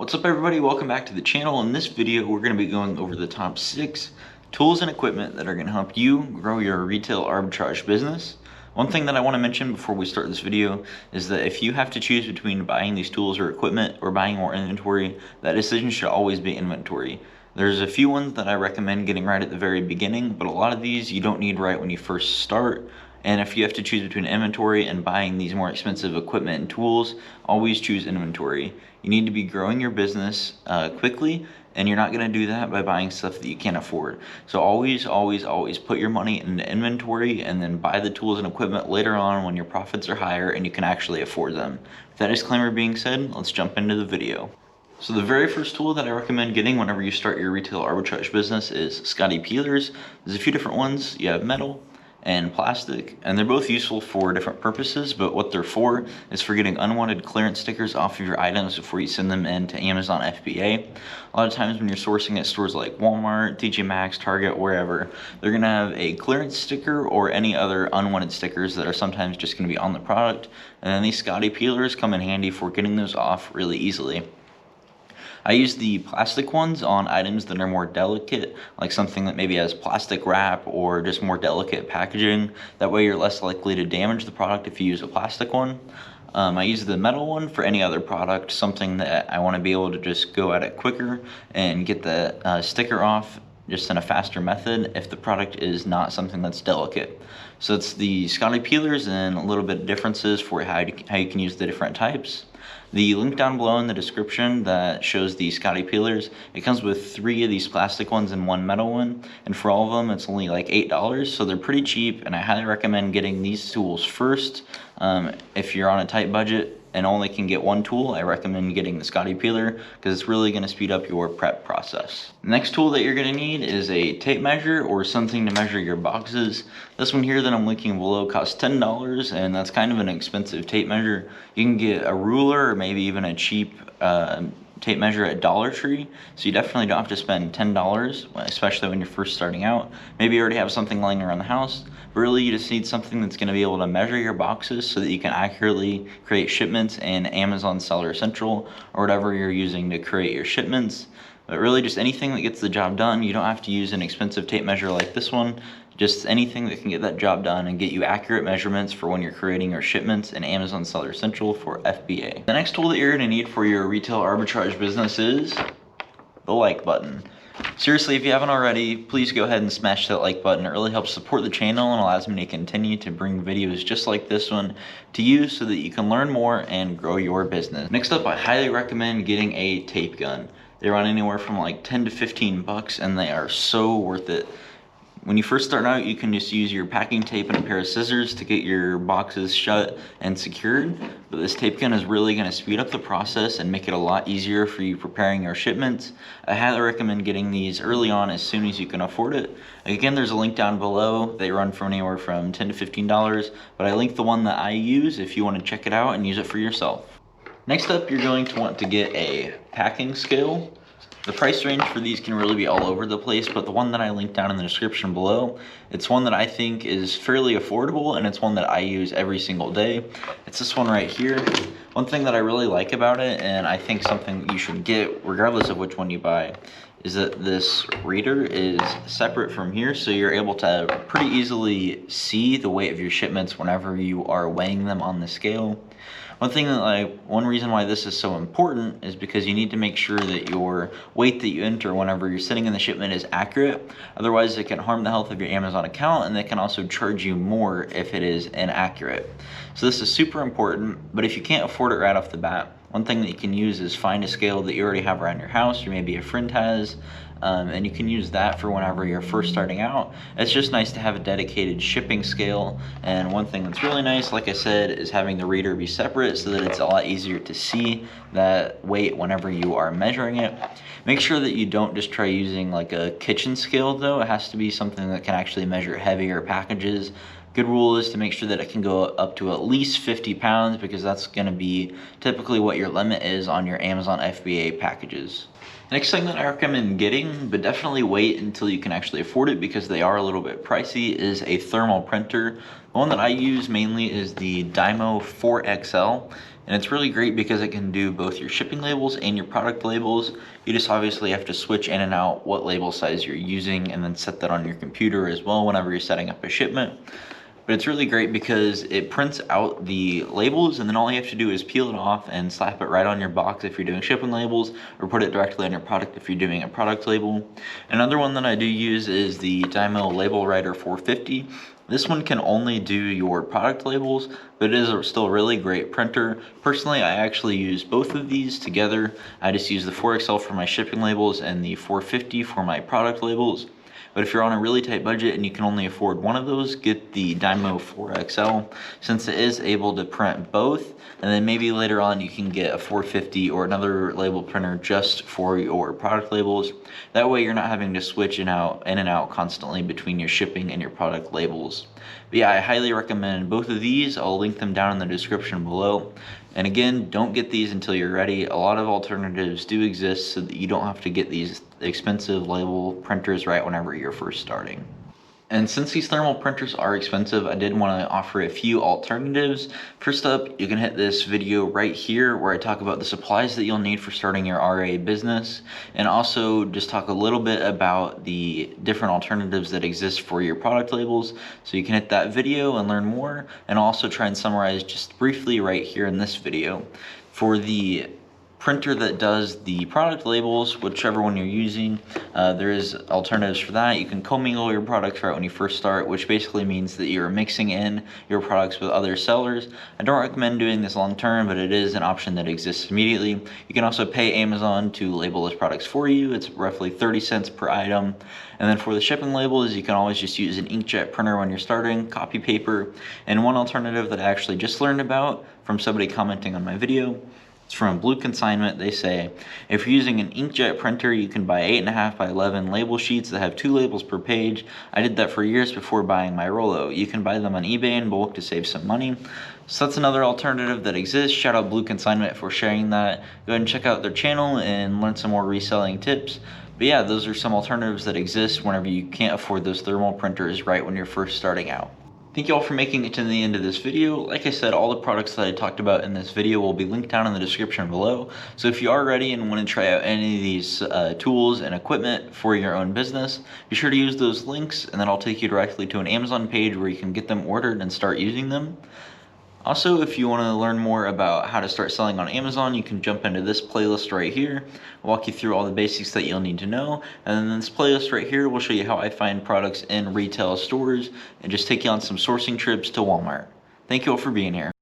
What's up everybody, welcome back to the channel. In this video we're going to be going over the top 6 tools and equipment that are going to help you grow your retail arbitrage business. One thing that I want to mention before we start this video is that if you have to choose between buying these tools or equipment or buying more inventory, that decision should always be inventory. There's a few ones that I recommend getting right at the very beginning, but a lot of these you don't need right when you first start. And if you have to choose between inventory and buying these more expensive equipment and tools, always choose inventory. You need to be growing your business quickly, and you're not going to do that by buying stuff that you can't afford. So always put your money into inventory and then buy the tools and equipment later on when your profits are higher and you can actually afford them. With that disclaimer being said, let's jump into the video. So the very first tool that I recommend getting whenever you start your retail arbitrage business is Scotty Peelers. There's a few different ones. You have metal and plastic, and they're both useful for different purposes, but what they're for is for getting unwanted clearance stickers off of your items before you send them into Amazon FBA. A lot of times when you're sourcing at stores like Walmart, TJ Maxx, Target, wherever, they're gonna have a clearance sticker or any other unwanted stickers that are sometimes just gonna be on the product, and then these Scotty Peelers come in handy for getting those off really easily. I use the plastic ones on items that are more delicate, like something that maybe has plastic wrap or just more delicate packaging. That way you're less likely to damage the product if you use a plastic one. I use the metal one for any other product, something that I want to be able to just go at it quicker and get the sticker off just in a faster method if the product is not something that's delicate. So it's the Scotty Peelers and a little bit of differences for how you can use the different types. The link down below in the description that shows the Scotty Peelers, it comes with 3 of these plastic ones and 1 metal one, and for all of them it's only like $8, so they're pretty cheap, and I highly recommend getting these tools first. If you're on a tight budget and only can get one tool, I recommend getting the Scotty Peeler because it's really going to speed up your prep process. The next tool that you're going to need is a tape measure or something to measure your boxes. This one here that I'm linking below costs $10, and that's kind of an expensive tape measure. You can get a ruler or maybe even a cheap tape measure at Dollar Tree, so you definitely don't have to spend $10, especially when you're first starting out. Maybe you already have something lying around the house, but really you just need something that's going to be able to measure your boxes so that you can accurately create shipments in Amazon Seller Central or whatever you're using to create your shipments. But really just anything that gets the job done. You don't have to use an expensive tape measure like this one. Just anything that can get that job done and get you accurate measurements for when you're creating your shipments in Amazon Seller Central for FBA. The next tool that you're going to need for your retail arbitrage business is the like button. Seriously, if you haven't already, please go ahead and smash that like button. It really helps support the channel and allows me to continue to bring videos just like this one to you so that you can learn more and grow your business. Next up, I highly recommend getting a tape gun. They run anywhere from like 10 to 15 bucks and they are so worth it. When you first start out, you can just use your packing tape and a pair of scissors to get your boxes shut and secured. But this tape gun is really going to speed up the process and make it a lot easier for you preparing your shipments. I highly recommend getting these early on as soon as you can afford it. Again, there's a link down below. They run from anywhere from $10 to $15, but I linked the one that I use if you want to check it out and use it for yourself. Next up, you're going to want to get a packing scale. The price range for these can really be all over the place, but the one that I linked down in the description below, it's one that I think is fairly affordable, and it's one that I use every single day. It's this one right here. One thing that I really like about it, and I think something you should get regardless of which one you buy, is that this reader is separate from here, so you're able to pretty easily see the weight of your shipments whenever you are weighing them on the scale. One reason why this is so important is because you need to make sure that your weight that you enter whenever you're sending in the shipment is accurate. Otherwise, it can harm the health of your Amazon account, and they can also charge you more if it is inaccurate. So this is super important, but if you can't afford it right off the bat, one thing that you can use is find a scale that you already have around your house or maybe a friend has, and you can use that for whenever you're first starting out. It's just nice to have a dedicated shipping scale, and one thing that's really nice, like I said, is having the reader be separate so that it's a lot easier to see that weight whenever you are measuring it. Make sure that you don't just try using like a kitchen scale though. It has to be something that can actually measure heavier packages. Good rule is to make sure that it can go up to at least 50 pounds because that's going to be typically what your limit is on your Amazon FBA packages. Next thing that I recommend getting, but definitely wait until you can actually afford it because they are a little bit pricey, is a thermal printer. The one that I use mainly is the Dymo 4XL. And it's really great because it can do both your shipping labels and your product labels. You just obviously have to switch in and out what label size you're using and then set that on your computer as well whenever you're setting up a shipment. But it's really great because it prints out the labels, and then all you have to do is peel it off and slap it right on your box if you're doing shipping labels, or put it directly on your product if you're doing a product label. Another one that I do use is the Dymo Label Writer 450. This one can only do your product labels, but it is still a really great printer. Personally, I actually use both of these together. I just use the 4XL for my shipping labels and the 450 for my product labels. But if you're on a really tight budget and you can only afford one of those, get the Dymo 4XL, since it is able to print both. And then maybe later on you can get a 450 or another label printer just for your product labels. That way you're not having to switch in and out constantly between your shipping and your product labels. But yeah, I highly recommend both of these. I'll link them down in the description below. And again, don't get these until you're ready. A lot of alternatives do exist so that you don't have to get these expensive label printers right whenever you're first starting. And since these thermal printers are expensive, I did want to offer a few alternatives. First up, you can hit this video right here where I talk about the supplies that you'll need for starting your RA business, and also just talk a little bit about the different alternatives that exist for your product labels. So you can hit that video and learn more, and also try and summarize just briefly right here in this video. For the printer that does the product labels, whichever one you're using, there is alternatives for that. You can commingle your products right when you first start, which basically means that you're mixing in your products with other sellers. I don't recommend doing this long term, but it is an option that exists immediately. You can also pay Amazon to label those products for you. It's roughly 30 cents per item. And then for the shipping labels, you can always just use an inkjet printer when you're starting, copy paper. And one alternative that I actually just learned about from somebody commenting on my video, it's from Blue Consignment. They say, if you're using an inkjet printer, you can buy 8.5 by 11 label sheets that have 2 labels per page. I did that for years before buying my Rollo. You can buy them on eBay in bulk to save some money. So that's another alternative that exists. Shout out Blue Consignment for sharing that. Go ahead and check out their channel and learn some more reselling tips. But yeah, those are some alternatives that exist whenever you can't afford those thermal printers right when you're first starting out. Thank you all for making it to the end of this video. Like I said, all the products that I talked about in this video will be linked down in the description below. So if you are ready and want to try out any of these tools and equipment for your own business, be sure to use those links, and then I'll take you directly to an Amazon page where you can get them ordered and start using them. Also, if you want to learn more about how to start selling on Amazon, you can jump into this playlist right here. I'll walk you through all the basics that you'll need to know. And then this playlist right here will show you how I find products in retail stores and just take you on some sourcing trips to Walmart. Thank you all for being here.